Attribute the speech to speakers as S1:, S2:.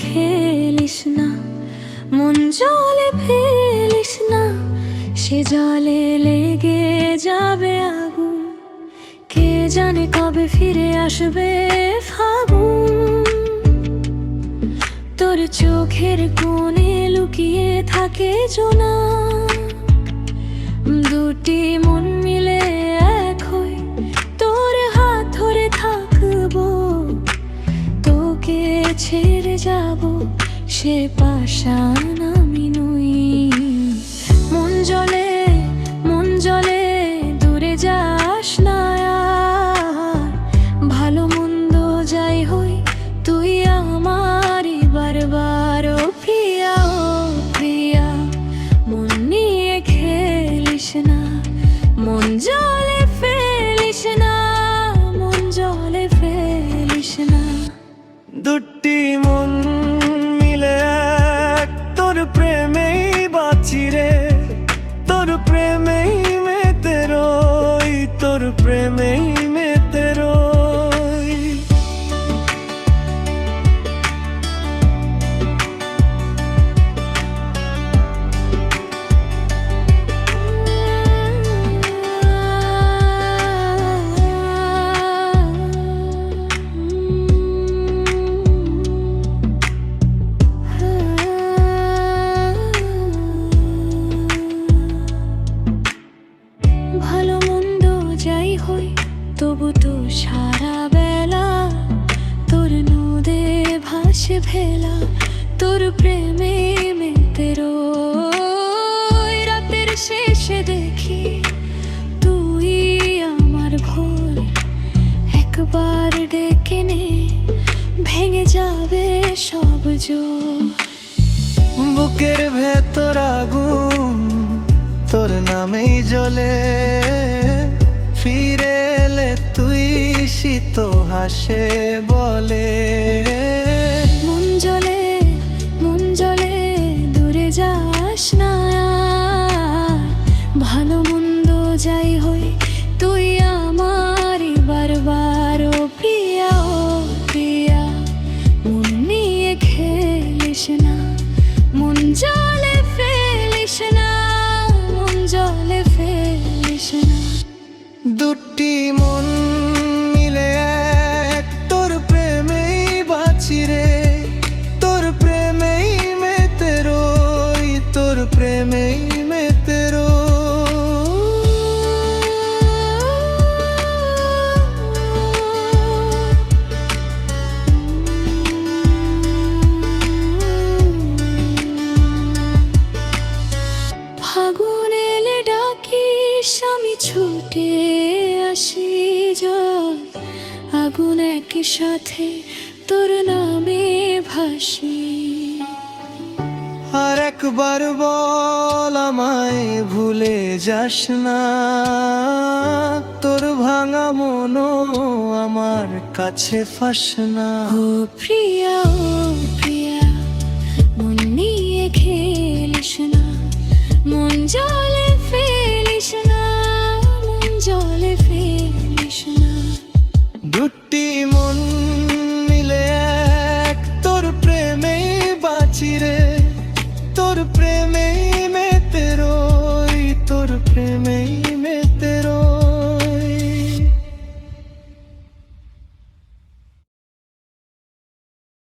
S1: খেলিস না, মন জলে ফেলিস না, সে জলে লেগে যাবে আগুন। কে জানে কবে ফিরে আসবে ফাগুন। তোর চোখের কোণে লুকিয়ে থাকে জোনা, দুটি মন মিলে এক হই, তোর হাত ধরে থাকবো। তোকে ছেড়ে যাব সে পাষাণ আমি নই। মন জলে দূরে যাস না আর, ভালো মন্দ যাই হই তুই আমারই বারবার। ও প্রিয়া, ও প্রিয়া, মন নিয়ে খেলিস না, মন জলে ফেলিস না, মন জলে ফেলিস না।
S2: দুটি মন মিলে এক, তোর প্রেমেই বাঁচি রে, তোর প্রেমেই মেতে রই, তোর প্রেমেই মেতে রই।
S1: ভালো মন্দ যাই হই তবু তো সারা বেলা তোর নদে ভাসে ভেলা, তোর প্রেমে মেতে রই। রাতের শেষে দেখি তুই আমার ভোর, একবার ডেকে নে ভেঙে যাবে সব জোর।
S2: বুকের ভেতর আগুন তোর নামেই জ্বলে, ফিরে এলে তুই শীত হাসে বলে।
S1: মন জলে দূরে যাস না আর, ভালো মন্দ যাই হই তুই আমারই বারবার। ও প্রিয়া, ও প্রিয়া, মন নিয়ে খেলিস না, মন জলে ফেলিস না, মন জলে ফেলিস না।
S2: দুটি মন মিলে এক, তোর প্রেমেই বাঁচি রে, তোর প্রেমেই মেতে রই, তোর প্রেমেই মেতে রই।
S1: ফাগুন এলে ডাকিস আমি ছুটে আসি জল, আগুন একই সাথে তোর নামে ভাসি।
S2: আর একবার বল আমায় ভুলে যাস না, তোর ভাঙা মনও আমার কাছে ফাস না।
S1: ও প্রিয়া, ও প্রিয়া, মন নিয়ে খেলিস না, মন জলে ফেলিস না, মন জলে ফেলিস না।
S2: দুটি মন মিলে এক, তোর প্রেমেই বাঁচি রে, তোর প্রেমেই মেতে রই, তোর প্রেম